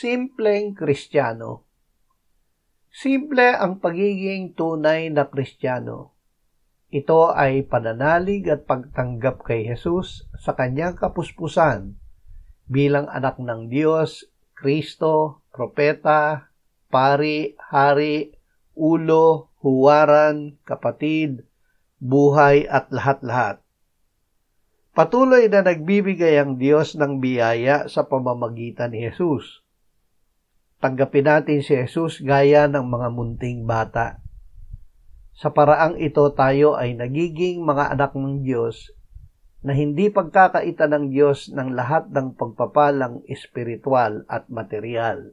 Simpleng Kristiyano. Simple ang pagiging tunay na Kristiyano. Ito ay pananalig at pagtanggap kay Jesus sa kanyang kapuspusan bilang anak ng Diyos, Kristo, propeta, pari, hari, ulo, huwaran, kapatid, buhay at lahat-lahat. Patuloy na nagbibigay ang Diyos ng biyaya sa pamamagitan ni Jesus. Tanggapin natin si Jesus gaya ng mga munting bata. Sa paraang ito tayo ay nagiging mga anak ng Diyos na hindi pagkakaita ng Diyos ng lahat ng pagpapalang espiritual at material.